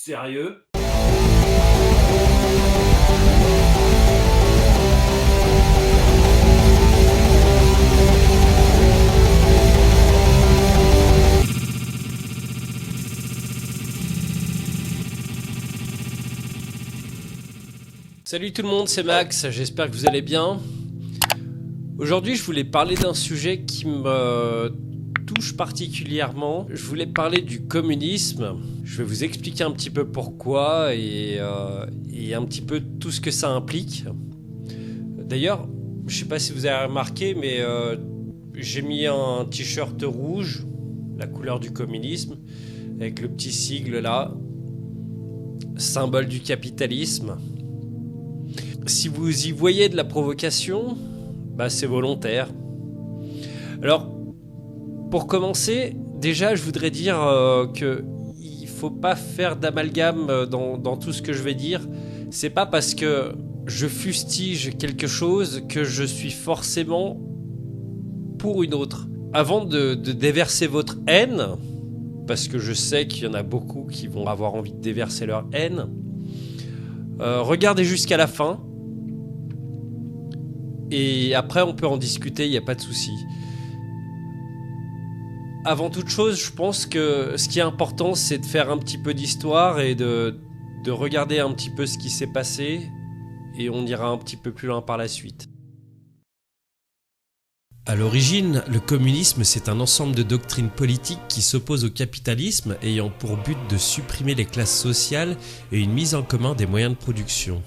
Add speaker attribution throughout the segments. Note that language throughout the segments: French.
Speaker 1: Sérieux? Salut tout le monde, c'est Max, j'espère que vous allez bien. Aujourd'hui, je voulais parler d'un sujet qui me touche particulièrement. Je voulais parler du communisme. Je vais vous expliquer un petit peu pourquoi et un petit peu tout ce que ça implique. D'ailleurs, je sais pas si vous avez remarqué, mais j'ai mis un t-shirt rouge, la couleur du communisme, avec le petit sigle là, symbole du capitalisme. Si vous y voyez de la provocation, bah c'est volontaire. Alors, pour commencer, déjà je voudrais dire que il faut pas faire d'amalgame dans tout ce que je vais dire. C'est pas parce que je fustige quelque chose que je suis forcément pour une autre. Avant de déverser votre haine, parce que je sais qu'il y en a beaucoup qui vont avoir envie de déverser leur haine, regardez jusqu'à la fin. Et après, on peut en discuter, il n'y a pas de souci. Avant toute chose, je pense que ce qui est important, c'est de faire un petit peu d'histoire et de regarder un petit peu ce qui s'est passé. Et on ira un petit peu plus loin par la suite. À l'origine, le communisme, c'est un ensemble de doctrines politiques qui s'opposent au capitalisme, ayant pour but de supprimer les classes sociales et une mise en commun des moyens de production.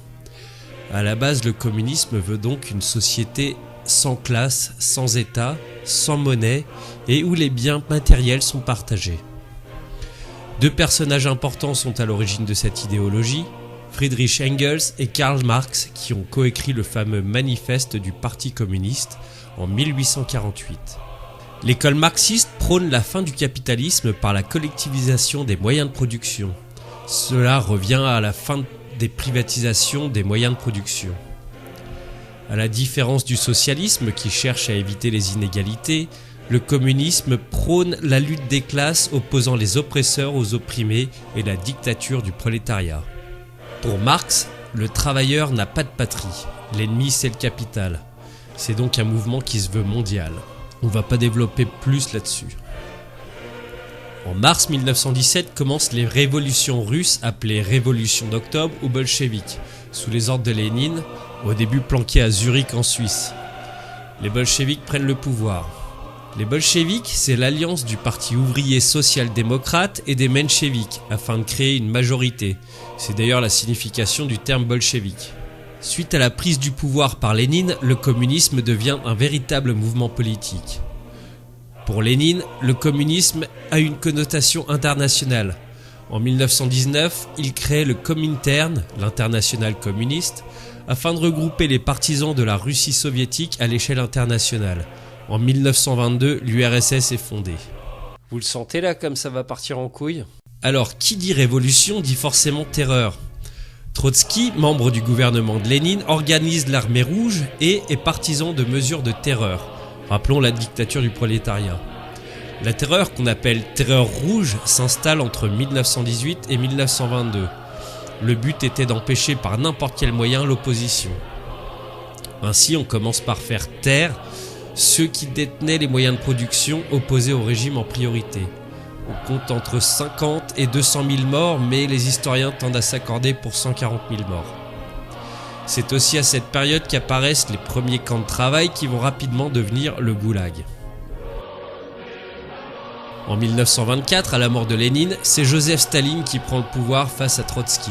Speaker 1: À la base, le communisme veut donc une société sans classe, sans État, sans monnaie et où les biens matériels sont partagés. Deux personnages importants sont à l'origine de cette idéologie, Friedrich Engels et Karl Marx, qui ont coécrit le fameux manifeste du Parti communiste en 1848. L'école marxiste prône la fin du capitalisme par la collectivisation des moyens de production. Cela revient à la fin des privatisations des moyens de production. À la différence du socialisme qui cherche à éviter les inégalités, le communisme prône la lutte des classes opposant les oppresseurs aux opprimés et la dictature du prolétariat. Pour Marx, le travailleur n'a pas de patrie, l'ennemi c'est le capital. C'est donc un mouvement qui se veut mondial. On va pas développer plus là-dessus. En mars 1917 commencent les révolutions russes appelées Révolution d'octobre ou bolcheviques, sous les ordres de Lénine, au début planqués à Zurich en Suisse. Les bolcheviks prennent le pouvoir. Les bolcheviks, c'est l'alliance du parti ouvrier social-démocrate et des mencheviks, afin de créer une majorité. C'est d'ailleurs la signification du terme bolchevique. Suite à la prise du pouvoir par Lénine, le communisme devient un véritable mouvement politique. Pour Lénine, le communisme a une connotation internationale. En 1919, il crée le Comintern, l'internationale communiste, afin de regrouper les partisans de la Russie soviétique à l'échelle internationale. En 1922, l'URSS est fondée. Vous le sentez là comme ça va partir en couille ? Alors, qui dit révolution dit forcément terreur. Trotsky, membre du gouvernement de Lénine, organise l'armée rouge et est partisan de mesures de terreur. Rappelons la dictature du prolétariat. La terreur, qu'on appelle terreur rouge, s'installe entre 1918 et 1922. Le but était d'empêcher par n'importe quel moyen l'opposition. Ainsi, on commence par faire taire ceux qui détenaient les moyens de production opposés au régime en priorité. On compte entre 50 et 200 000 morts, mais les historiens tendent à s'accorder pour 140 000 morts. C'est aussi à cette période qu'apparaissent les premiers camps de travail qui vont rapidement devenir le goulag. En 1924, à la mort de Lénine, c'est Joseph Staline qui prend le pouvoir face à Trotsky.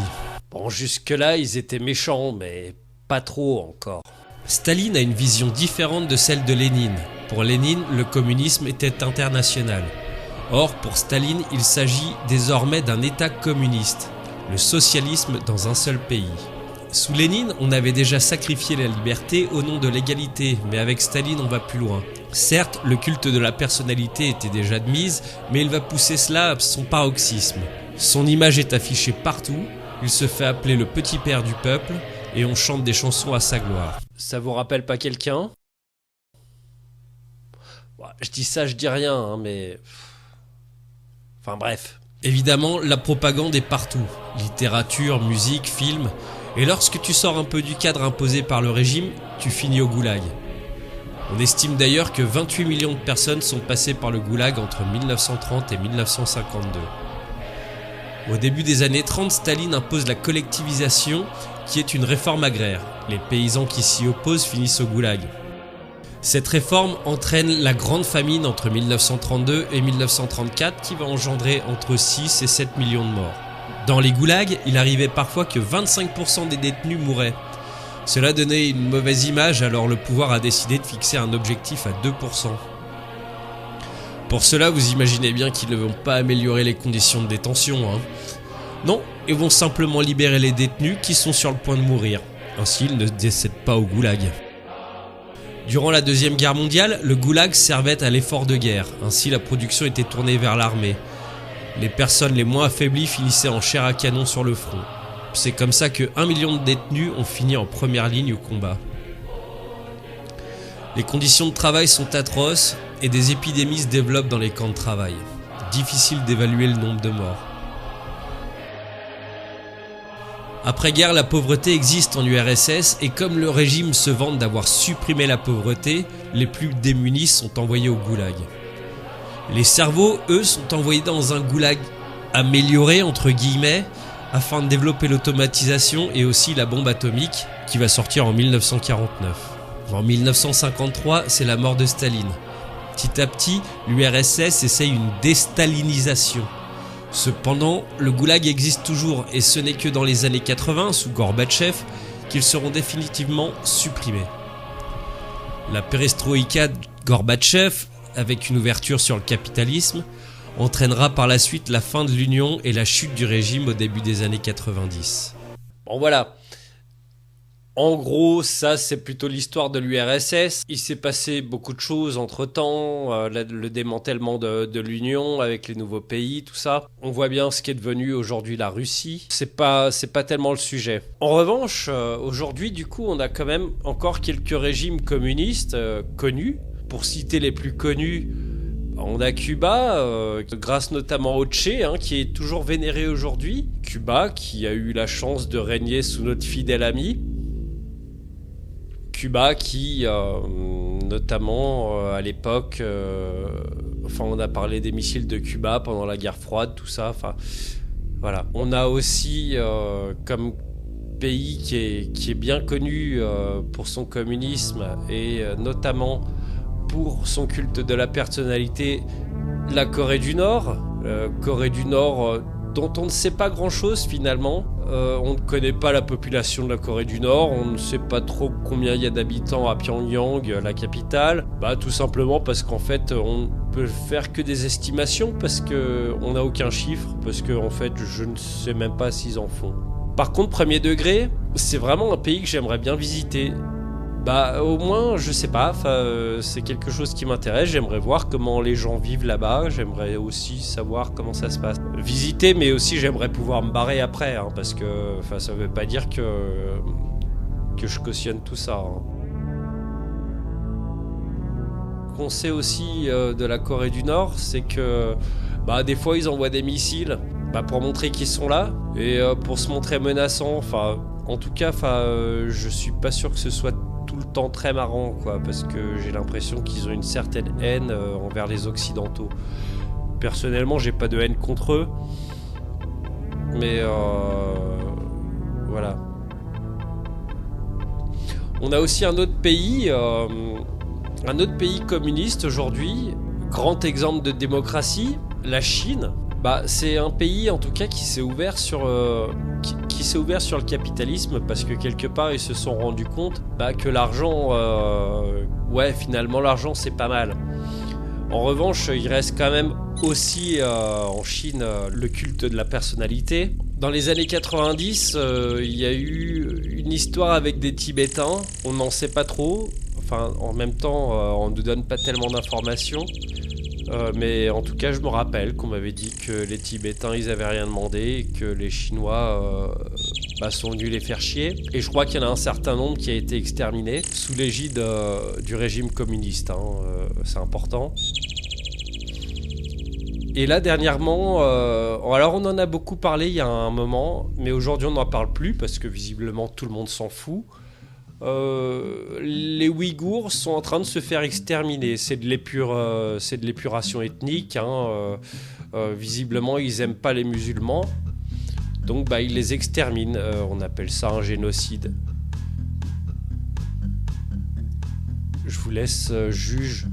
Speaker 1: Bon, jusque-là, ils étaient méchants, mais pas trop encore. Staline a une vision différente de celle de Lénine. Pour Lénine, le communisme était international. Or, pour Staline, il s'agit désormais d'un État communiste, le socialisme dans un seul pays. Sous Lénine, on avait déjà sacrifié la liberté au nom de l'égalité, mais avec Staline, on va plus loin. Certes, le culte de la personnalité était déjà de mise, mais il va pousser cela à son paroxysme. Son image est affichée partout, il se fait appeler le petit père du peuple, et on chante des chansons à sa gloire. Ça vous rappelle pas quelqu'un ? Je dis ça, je dis rien, hein, mais... Enfin bref. Évidemment, la propagande est partout. Littérature, musique, films. Et lorsque tu sors un peu du cadre imposé par le régime, tu finis au goulag. On estime d'ailleurs que 28 millions de personnes sont passées par le goulag entre 1930 et 1952. Au début des années 30, Staline impose la collectivisation, qui est une réforme agraire. Les paysans qui s'y opposent finissent au goulag. Cette réforme entraîne la grande famine entre 1932 et 1934 qui va engendrer entre 6 et 7 millions de morts. Dans les goulags, il arrivait parfois que 25% des détenus mouraient. Cela donnait une mauvaise image, alors le pouvoir a décidé de fixer un objectif à 2%. Pour cela, vous imaginez bien qu'ils ne vont pas améliorer les conditions de détention, hein. Non, ils vont simplement libérer les détenus qui sont sur le point de mourir. Ainsi, ils ne décèdent pas au goulag. Durant la Deuxième Guerre mondiale, le goulag servait à l'effort de guerre. Ainsi, la production était tournée vers l'armée. Les personnes les moins affaiblies finissaient en chair à canon sur le front. C'est comme ça que 1 million de détenus ont fini en première ligne au combat. Les conditions de travail sont atroces et des épidémies se développent dans les camps de travail. Difficile d'évaluer le nombre de morts. Après-guerre, la pauvreté existe en URSS et comme le régime se vante d'avoir supprimé la pauvreté, les plus démunis sont envoyés au goulag. Les cerveaux, eux, sont envoyés dans un goulag amélioré, entre guillemets, afin de développer l'automatisation et aussi la bombe atomique qui va sortir en 1949. En 1953, c'est la mort de Staline. Petit à petit, l'URSS essaye une déstalinisation. Cependant, le goulag existe toujours et ce n'est que dans les années 80, sous Gorbatchev, qu'ils seront définitivement supprimés. La perestroïka de Gorbatchev, avec une ouverture sur le capitalisme, entraînera par la suite la fin de l'Union et la chute du régime au début des années 90. Bon voilà. En gros, ça c'est plutôt l'histoire de l'URSS. Il s'est passé beaucoup de choses entre-temps, le démantèlement de l'Union avec les nouveaux pays, tout ça. On voit bien ce qui est devenu aujourd'hui la Russie. C'est pas tellement le sujet. En revanche, aujourd'hui, du coup, on a quand même encore quelques régimes communistes connus. Pour citer les plus connus, on a Cuba, grâce notamment au Che, qui est toujours vénéré aujourd'hui. Cuba, qui a eu la chance de régner sous notre fidèle ami. Cuba qui, notamment à l'époque, on a parlé des missiles de Cuba pendant la guerre froide, tout ça. Voilà. On a aussi comme pays qui est bien connu pour son communisme et notamment pour son culte de la personnalité, la Corée du Nord. Corée du Nord dont on ne sait pas grand-chose finalement. On ne connaît pas la population de la Corée du Nord, on ne sait pas trop combien il y a d'habitants à Pyongyang, la capitale. Tout simplement parce qu'en fait, on peut faire que des estimations parce qu'on n'a aucun chiffre, parce que en fait, je ne sais même pas s'ils en font. Par contre, premier degré, c'est vraiment un pays que j'aimerais bien visiter. Au moins, je sais pas, c'est quelque chose qui m'intéresse, j'aimerais voir comment les gens vivent là-bas, j'aimerais aussi savoir comment ça se passe. Visiter, mais aussi j'aimerais pouvoir me barrer après, parce que ça veut pas dire que je cautionne tout ça. Qu'on sait aussi de la Corée du Nord, c'est que des fois ils envoient des missiles pour montrer qu'ils sont là, et pour se montrer menaçants, en tout cas, je suis pas sûr que ce soit tout le temps très marrant, parce que j'ai l'impression qu'ils ont une certaine haine envers les Occidentaux. Personnellement, j'ai pas de haine contre eux, mais voilà. On a aussi un autre pays communiste aujourd'hui, grand exemple de démocratie, la Chine. C'est un pays en tout cas qui s'est ouvert sur le capitalisme parce que quelque part ils se sont rendus compte que l'argent, finalement l'argent c'est pas mal. En revanche, il reste quand même aussi en Chine le culte de la personnalité. Dans les années 90, il y a eu une histoire avec des Tibétains, on n'en sait pas trop. En même temps, on ne nous donne pas tellement d'informations. Mais en tout cas, je me rappelle qu'on m'avait dit que les Tibétains, ils avaient rien demandé et que les Chinois sont venus les faire chier. Et je crois qu'il y en a un certain nombre qui a été exterminé sous l'égide du régime communiste. C'est important. Et là, dernièrement, alors on en a beaucoup parlé il y a un moment, mais aujourd'hui on n'en parle plus parce que visiblement tout le monde s'en fout. Les Ouïghours sont en train de se faire exterminer. C'est de l'épuration ethnique. Visiblement, ils n'aiment pas les musulmans. Donc, ils les exterminent. On appelle ça un génocide. Je vous laisse juge.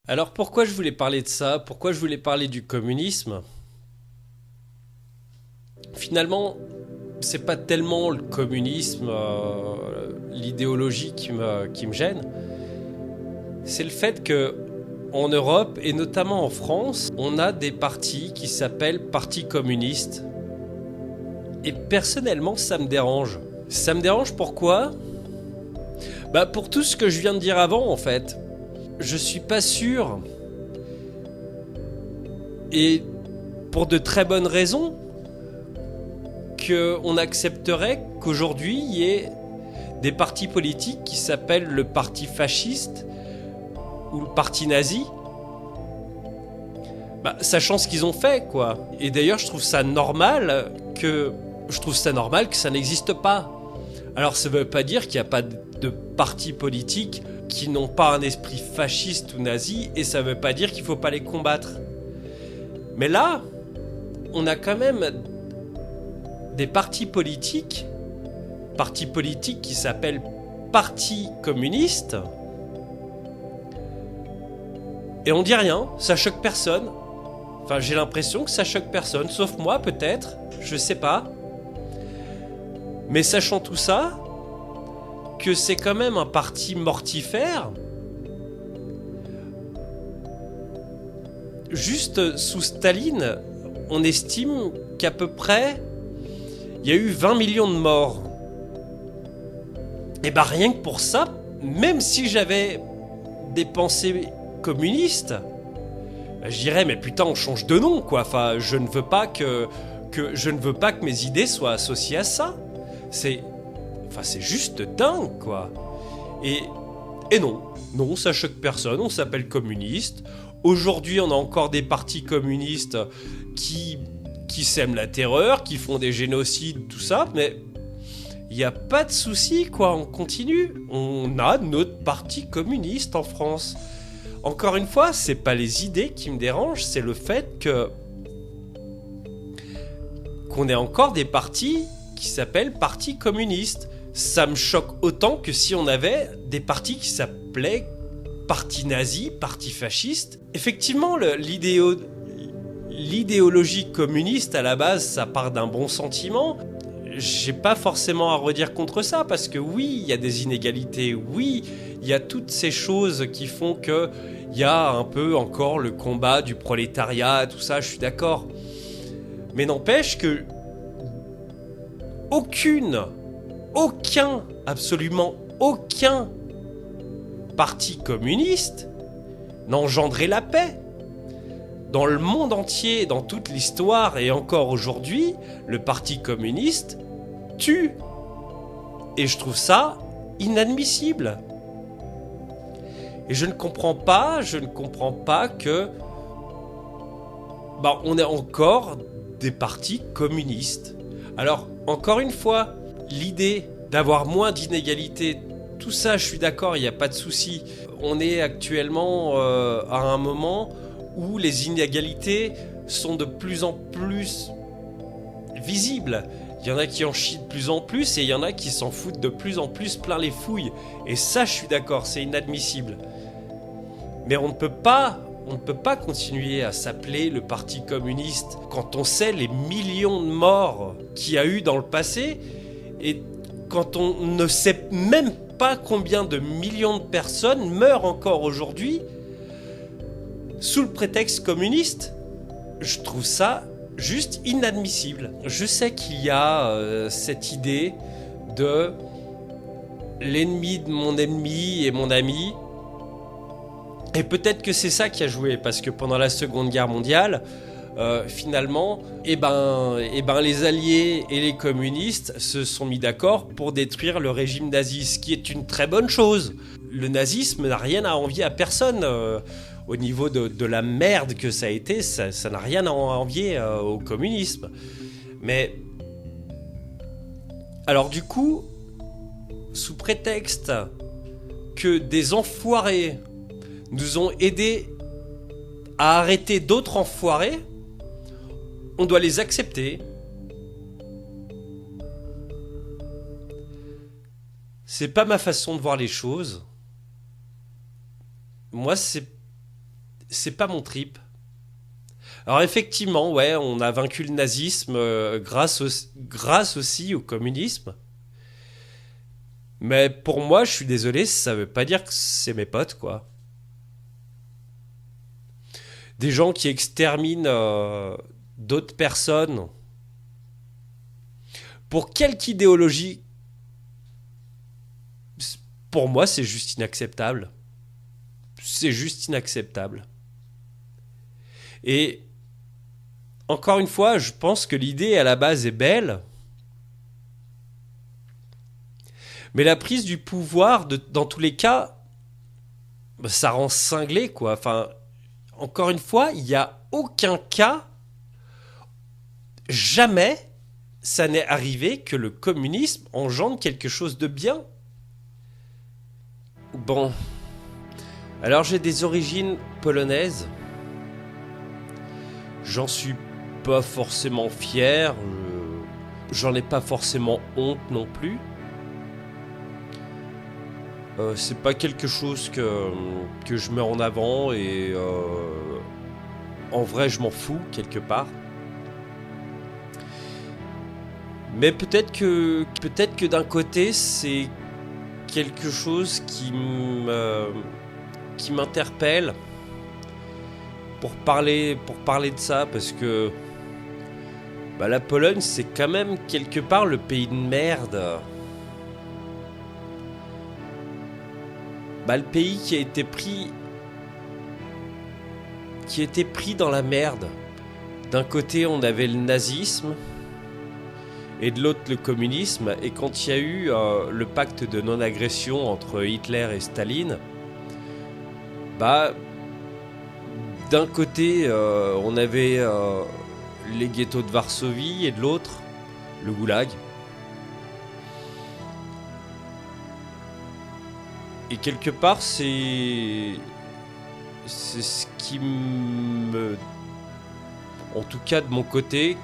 Speaker 1: Alors, pourquoi je voulais parler de ça? Pourquoi je voulais parler du communisme? Finalement, c'est pas tellement le communisme, l'idéologie qui me gêne. C'est le fait que en Europe, et notamment en France, on a des partis qui s'appellent partis communistes. Et personnellement, ça me dérange. Ça me dérange pourquoi? Pour tout ce que je viens de dire avant, en fait. Je suis pas sûr. Et pour de très bonnes raisons, qu'on accepterait qu'aujourd'hui, il y ait des partis politiques qui s'appellent le parti fasciste ou le parti nazi, sachant ce qu'ils ont fait, quoi. Et d'ailleurs, je trouve ça normal que ça n'existe pas. Alors, ça veut pas dire qu'il n'y a pas de partis politiques qui n'ont pas un esprit fasciste ou nazi, et ça veut pas dire qu'il faut pas les combattre. Mais là, on a quand même des partis politiques qui s'appellent partis communistes, et on dit rien, ça choque personne. Enfin, j'ai l'impression que ça choque personne, sauf moi peut-être, je sais pas. Mais sachant tout ça, que c'est quand même un parti mortifère. Juste sous Staline, on estime qu'à peu près, il y a eu 20 millions de morts. Et rien que pour ça, même si j'avais des pensées communistes, je dirais mais putain, on change de nom, quoi. Enfin, je ne veux pas que mes idées soient associées à ça. C'est juste dingue, quoi. Et non, ça choque personne, on s'appelle communiste. Aujourd'hui, on a encore des partis communistes qui sèment la terreur, qui font des génocides, tout ça, mais il n'y a pas de souci, quoi, on continue. On a notre parti communiste en France. Encore une fois, c'est pas les idées qui me dérangent, c'est le fait qu'on ait encore des partis qui s'appellent partis communistes. Ça me choque autant que si on avait des partis qui s'appelaient parti nazi, parti fasciste. Effectivement, l'idéologie communiste, à la base, ça part d'un bon sentiment. J'ai pas forcément à redire contre ça, parce que oui, il y a des inégalités, oui, il y a toutes ces choses qui font que il y a un peu encore le combat du prolétariat, tout ça, je suis d'accord. Mais n'empêche que absolument aucun parti communiste n'engendrait la paix. Dans le monde entier, dans toute l'histoire et encore aujourd'hui, le parti communiste tue. Et je trouve ça inadmissible. Et je ne comprends pas que on ait encore des partis communistes. Alors, encore une fois, l'idée d'avoir moins d'inégalités, tout ça, je suis d'accord, il n'y a pas de souci. On est actuellement à un moment où les inégalités sont de plus en plus visibles. Il y en a qui en chient de plus en plus et il y en a qui s'en foutent de plus en plus plein les fouilles. Et ça, je suis d'accord, c'est inadmissible. Mais on ne peut pas continuer à s'appeler le Parti communiste quand on sait les millions de morts qu'il y a eu dans le passé et quand on ne sait même pas combien de millions de personnes meurent encore aujourd'hui sous le prétexte communiste. Je trouve ça juste inadmissible. Je sais qu'il y a cette idée de l'ennemi de mon ennemi et mon ami. Et peut-être que c'est ça qui a joué, parce que pendant la Seconde Guerre mondiale, finalement, les alliés et les communistes se sont mis d'accord pour détruire le régime nazi, ce qui est une très bonne chose. Le nazisme n'a rien à envier à personne. Au niveau de la merde que ça a été, ça n'a rien à envier au communisme. Mais alors du coup, sous prétexte que des enfoirés nous ont aidés à arrêter d'autres enfoirés, on doit les accepter. C'est pas ma façon de voir les choses. Moi, c'est pas mon trip. Alors effectivement, ouais, on a vaincu le nazisme grâce aussi au communisme. Mais pour moi, je suis désolé, ça veut pas dire que c'est mes potes, quoi. Des gens qui exterminent d'autres personnes pour quelque idéologie, pour moi, c'est juste inacceptable. C'est juste inacceptable. Et encore une fois, je pense que l'idée à la base est belle, mais la prise du pouvoir, dans tous les cas, ça rend cinglé, quoi. Enfin, encore une fois, il n'y a aucun cas, jamais ça n'est arrivé que le communisme engendre quelque chose de bien. Bon, alors j'ai des origines polonaises. J'en suis pas forcément fier, j'en ai pas forcément honte non plus. C'est pas quelque chose que je mets en avant et en vrai je m'en fous quelque part. Mais peut-être que d'un côté c'est quelque chose qui m'interpelle pour parler de ça, parce que la Pologne c'est quand même quelque part le pays de merde. Le pays qui a été pris dans la merde. D'un côté on avait le nazisme et de l'autre le communisme, et quand il y a eu le pacte de non-agression entre Hitler et Staline, d'un côté on avait les ghettos de Varsovie et de l'autre le goulag. Et quelque part c'est ce qui me, en tout cas de mon côté,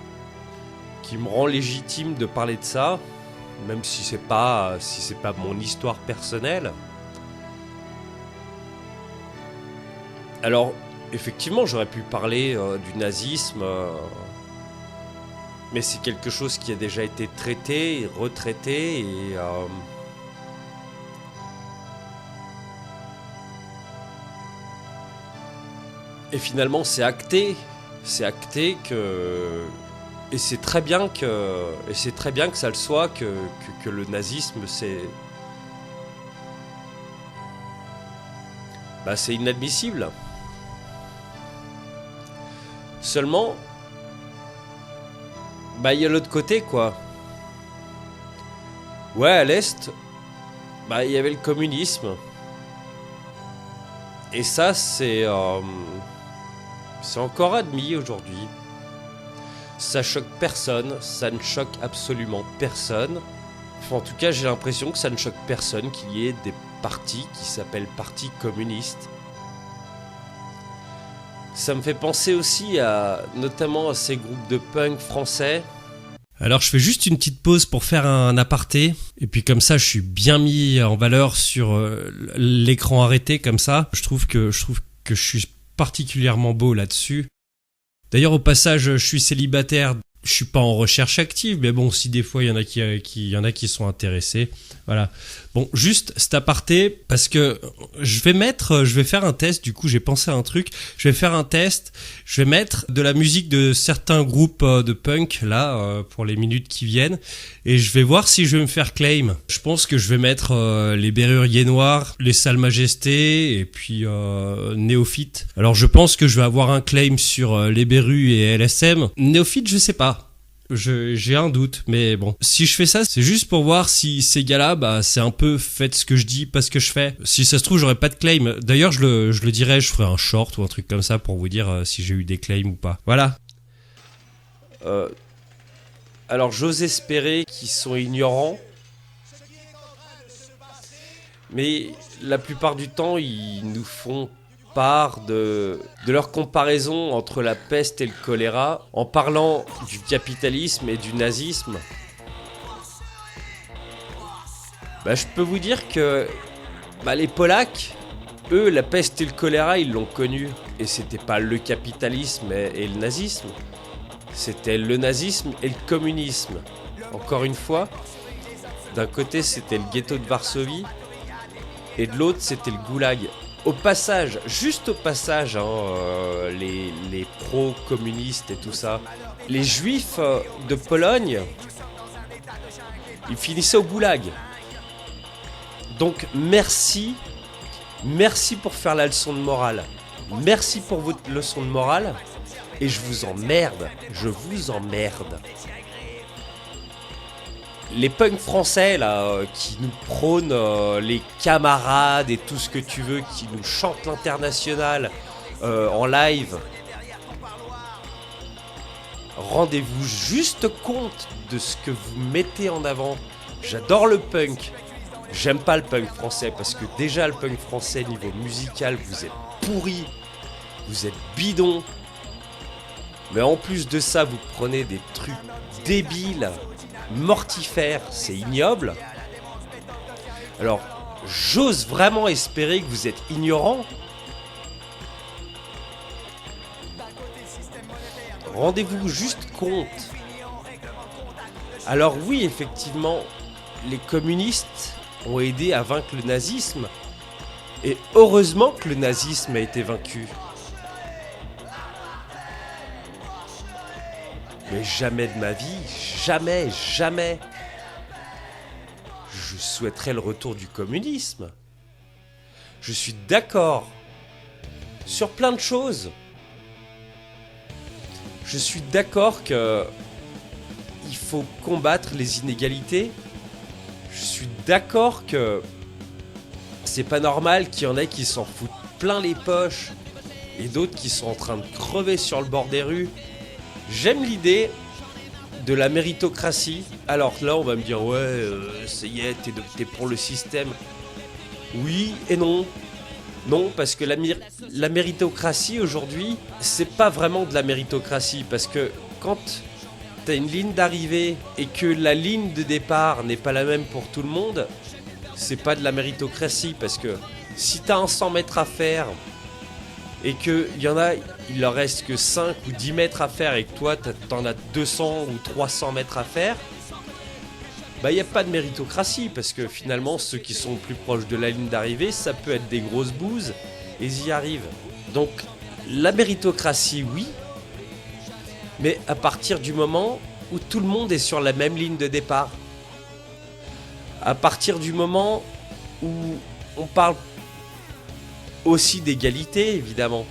Speaker 1: qui me rend légitime de parler de ça, même si c'est pas mon histoire personnelle. Alors effectivement j'aurais pu parler du nazisme, mais c'est quelque chose qui a déjà été traité et retraité, et finalement c'est acté que, et c'est très bien que ça le soit, que le nazisme c'est inadmissible. Seulement il y a l'autre côté, quoi. Ouais, à l'Est il y avait le communisme, et ça c'est encore admis aujourd'hui. Ça choque personne, ça ne choque absolument personne. Enfin, en tout cas, j'ai l'impression que ça ne choque personne qu'il y ait des partis qui s'appellent partis communistes. Ça me fait penser aussi notamment à ces groupes de punk français. Alors je fais juste une petite pause pour faire un aparté, et puis comme ça je suis bien mis en valeur sur l'écran arrêté comme ça. Je trouve que je suis particulièrement beau là-dessus. D'ailleurs au passage, je suis célibataire, je suis pas en recherche active, mais bon, si des fois il y en a qui sont intéressés, voilà. Bon, juste cet aparté, parce que je vais faire un test, du coup j'ai pensé à un truc, je vais faire un test, je vais mettre de la musique de certains groupes de punk, là, pour les minutes qui viennent, et je vais voir si je vais me faire claim. Je pense que je vais mettre les Berruriers Noirs, les Sales Majestés, et puis Néophyte. Alors je pense que je vais avoir un claim sur les Berru et LSM. Néophyte, je sais pas. J'ai un doute, mais bon. Si je fais ça, c'est juste pour voir si ces gars-là, bah, c'est un peu faites ce que je dis, pas ce que je fais. Si ça se trouve, j'aurais pas de claim. D'ailleurs, je le dirais, je ferai un short ou un truc comme ça pour vous dire si j'ai eu des claims ou pas. Voilà. Alors, j'ose espérer qu'ils sont ignorants. Mais la plupart du temps, ils nous font part de leur comparaison entre la peste et le choléra en parlant du capitalisme et du nazisme. Bah, je peux vous dire que les Polacs, eux, la peste et le choléra, ils l'ont connu. Et c'était pas le capitalisme et le nazisme. C'était le nazisme et le communisme. Encore une fois, d'un côté, c'était le ghetto de Varsovie. Et de l'autre, c'était le goulag. Au passage, juste au passage, les pro-communistes et tout ça, les juifs de Pologne, ils finissaient au goulag. Donc merci pour faire la leçon de morale. Merci pour votre leçon de morale. Et je vous emmerde. Les punks français là, qui nous prônent les camarades et tout ce que tu veux, qui nous chantent l'international en live, rendez-vous juste compte de ce que vous mettez en avant. J'adore le punk. J'aime pas le punk français parce que déjà le punk français niveau musical, vous êtes pourris, vous êtes bidons. Mais en plus de ça, vous prenez des trucs débiles, mortifère, c'est ignoble. Alors, j'ose vraiment espérer que vous êtes ignorants. Rendez-vous juste compte. Alors oui, effectivement, les communistes ont aidé à vaincre le nazisme. Et heureusement que le nazisme a été vaincu. Mais jamais de ma vie, jamais, je souhaiterais le retour du communisme. Je suis d'accord sur plein de choses. Je suis d'accord que il faut combattre les inégalités. Je suis d'accord que c'est pas normal qu'il y en ait qui s'en foutent plein les poches et d'autres qui sont en train de crever sur le bord des rues. J'aime l'idée de la méritocratie. Alors là, on va me dire, ouais, ça y est, t'es pour le système. Oui et non. Non, parce que la méritocratie aujourd'hui, c'est pas vraiment de la méritocratie. Parce que quand t'as une ligne d'arrivée et que la ligne de départ n'est pas la même pour tout le monde, c'est pas de la méritocratie. Parce que si t'as un 100 mètres à faire et qu'il y en a, il leur reste que 5 ou 10 mètres à faire et que toi t'en as 200 ou 300 mètres à faire, bah il n'y a pas de méritocratie parce que finalement ceux qui sont plus proches de la ligne d'arrivée, ça peut être des grosses bouses et ils y arrivent. Donc la méritocratie oui, mais à partir du moment où tout le monde est sur la même ligne de départ. À partir du moment où on parle aussi d'égalité évidemment,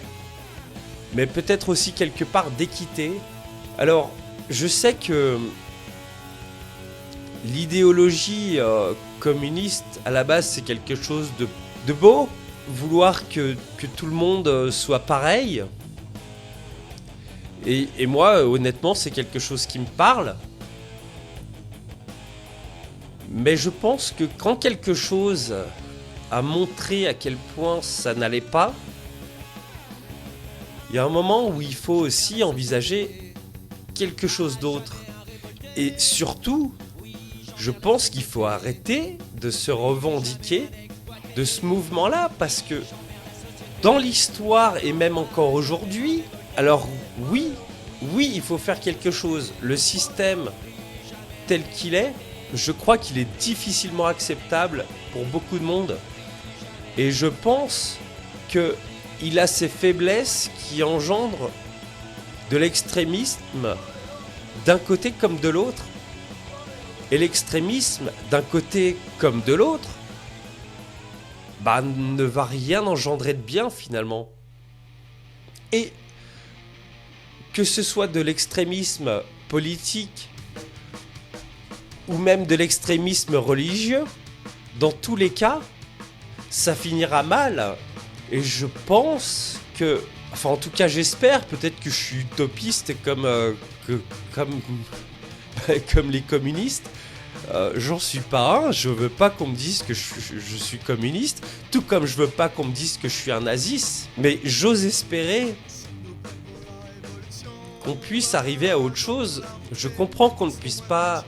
Speaker 1: mais peut-être aussi quelque part d'équité. Alors je sais que l'idéologie communiste à la base c'est quelque chose de beau, vouloir que tout le monde soit pareil, et moi honnêtement c'est quelque chose qui me parle. Mais je pense que quand quelque chose a montré à quel point ça n'allait pas, il y a un moment où il faut aussi envisager quelque chose d'autre. Et surtout, je pense qu'il faut arrêter de se revendiquer de ce mouvement-là, parce que dans l'histoire et même encore aujourd'hui, alors oui, il faut faire quelque chose. Le système tel qu'il est, je crois qu'il est difficilement acceptable pour beaucoup de monde. Et je pense qu'il a ces faiblesses qui engendrent de l'extrémisme d'un côté comme de l'autre. Et l'extrémisme d'un côté comme de l'autre, ne va rien engendrer de bien finalement. Et que ce soit de l'extrémisme politique ou même de l'extrémisme religieux, dans tous les cas, ça finira mal. Et je pense que, enfin en tout cas j'espère, peut-être que je suis utopiste comme les communistes. J'en suis pas un, je veux pas qu'on me dise que je suis communiste, tout comme je veux pas qu'on me dise que je suis un naziste, mais j'ose espérer qu'on puisse arriver à autre chose. Je comprends qu'on ne puisse pas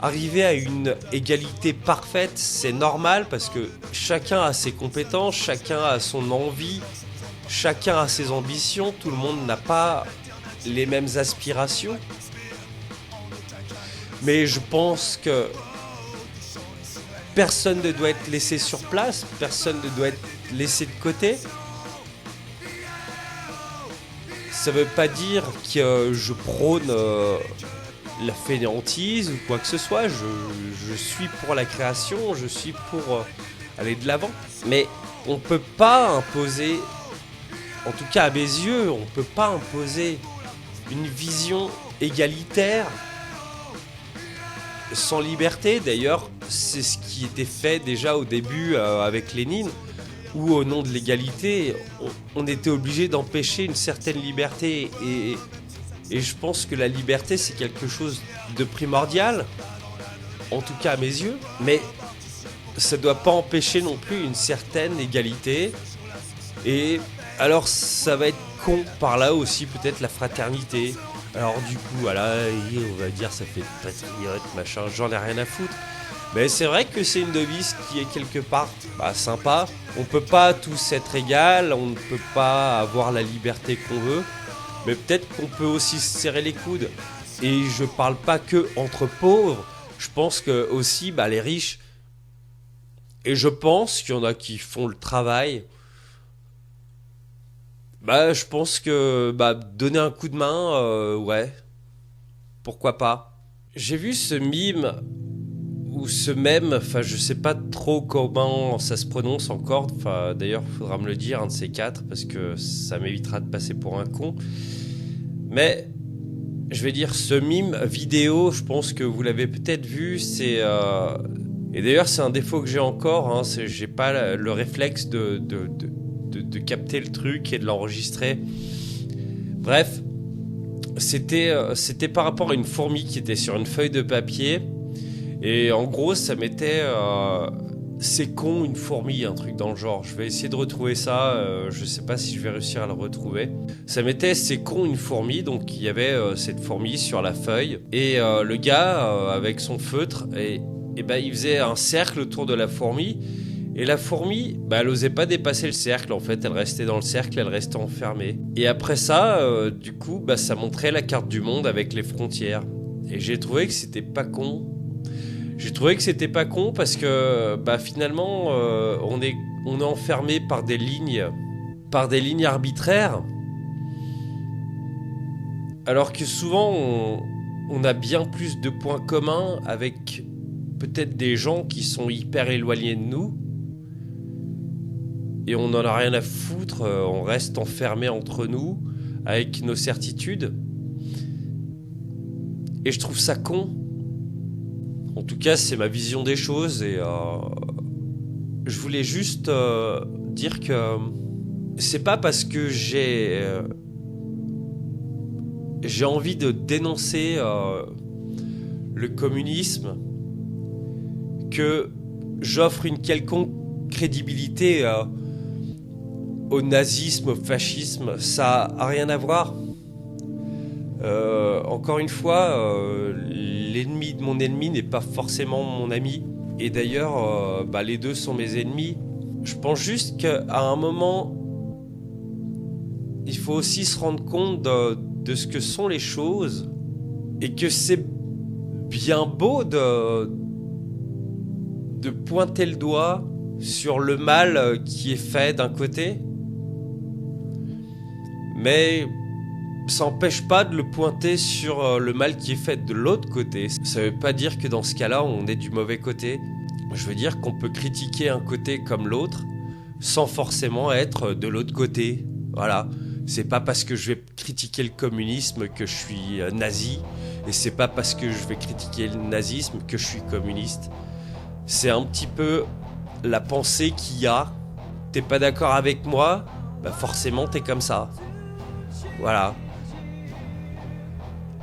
Speaker 1: arriver à une égalité parfaite, c'est normal parce que chacun a ses compétences, chacun a son envie, chacun a ses ambitions, tout le monde n'a pas les mêmes aspirations. Mais je pense que personne ne doit être laissé sur place, personne ne doit être laissé de côté. Ça ne veut pas dire que je prône la fainéantise ou quoi que ce soit. Je suis pour la création, je suis pour aller de l'avant. Mais on ne peut pas imposer, en tout cas à mes yeux, on ne peut pas imposer une vision égalitaire sans liberté. D'ailleurs, c'est ce qui était fait déjà au début avec Lénine, où au nom de l'égalité, on était obligé d'empêcher une certaine liberté. Et je pense que la liberté, c'est quelque chose de primordial, en tout cas à mes yeux, mais ça ne doit pas empêcher non plus une certaine égalité. Et alors, ça va être con par là aussi, peut-être la fraternité. Alors du coup, voilà, on va dire ça fait patriote, machin, j'en ai rien à foutre. Mais c'est vrai que c'est une devise qui est quelque part sympa. On peut pas tous être égal, on ne peut pas avoir la liberté qu'on veut. Mais peut-être qu'on peut aussi se serrer les coudes. Et je parle pas que entre pauvres, je pense que aussi les riches. Et je pense qu'il y en a qui font le travail. Je pense que donner un coup de main, ouais, pourquoi pas. J'ai vu ce mime ou ce mème, enfin je sais pas trop comment ça se prononce encore. Enfin d'ailleurs faudra me le dire, un de ces quatre, parce que ça m'évitera de passer pour un con. Mais je vais dire ce mime vidéo, je pense que vous l'avez peut-être vu. C'est et d'ailleurs c'est un défaut que j'ai encore. J'ai pas le réflexe de capter le truc et de l'enregistrer. Bref, c'était par rapport à une fourmi qui était sur une feuille de papier. Et en gros, ça mettait c'est con une fourmi, un truc dans le genre. Je vais essayer de retrouver ça. Je sais pas si je vais réussir à le retrouver. Ça mettait c'est con une fourmi. Donc il y avait cette fourmi sur la feuille. Et le gars, avec son feutre, il faisait un cercle autour de la fourmi. Et la fourmi, elle osait pas dépasser le cercle. En fait, elle restait dans le cercle, elle restait enfermée. Et après ça, du coup, ça montrait la carte du monde avec les frontières. Et j'ai trouvé que c'était pas con. J'ai trouvé que c'était pas con parce que finalement, on est enfermé par des lignes arbitraires. Alors que souvent, on a bien plus de points communs avec peut-être des gens qui sont hyper éloignés de nous. Et on n'en a rien à foutre, on reste enfermé entre nous, avec nos certitudes. Et je trouve ça con. En tout cas, c'est ma vision des choses. Et je voulais juste dire que c'est pas parce que j'ai envie de dénoncer le communisme que j'offre une quelconque crédibilité au nazisme, au fascisme. Ça a rien à voir. Encore une fois, l'ennemi de mon ennemi n'est pas forcément mon ami. Et d'ailleurs, les deux sont mes ennemis. Je pense juste qu'à un moment, il faut aussi se rendre compte de ce que sont les choses. Et que c'est bien beau de pointer le doigt sur le mal qui est fait d'un côté, mais ça n'empêche pas de le pointer sur le mal qui est fait de l'autre côté. Ça veut pas dire que dans ce cas-là, on est du mauvais côté. Je veux dire qu'on peut critiquer un côté comme l'autre sans forcément être de l'autre côté. Voilà. C'est pas parce que je vais critiquer le communisme que je suis nazi, et c'est pas parce que je vais critiquer le nazisme que je suis communiste. C'est un petit peu la pensée qu'il y a. T'es pas d'accord avec moi, bah forcément t'es comme ça. Voilà.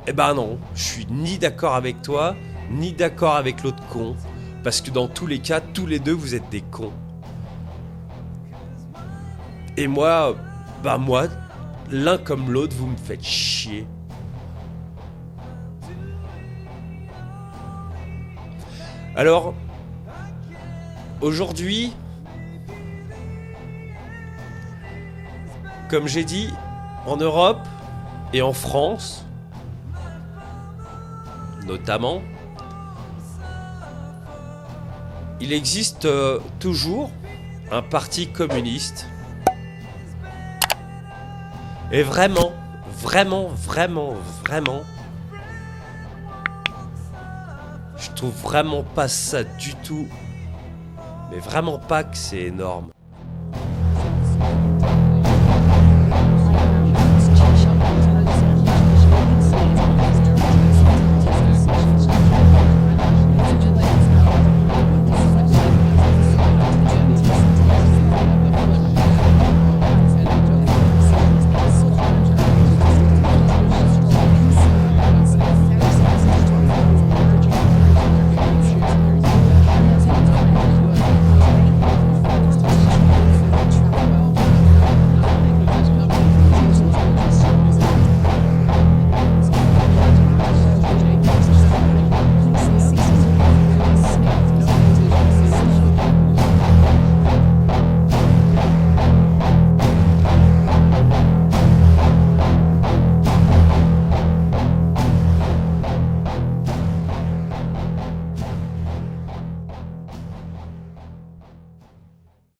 Speaker 1: Eh ben non, je suis ni d'accord avec toi, ni d'accord avec l'autre con. Parce que dans tous les cas, tous les deux, vous êtes des cons. Et moi, l'un comme l'autre, vous me faites chier. Alors, aujourd'hui, comme j'ai dit, en Europe et en France, notamment, il existe toujours un parti communiste. Et vraiment, je trouve vraiment pas ça du tout, mais vraiment pas que c'est énorme.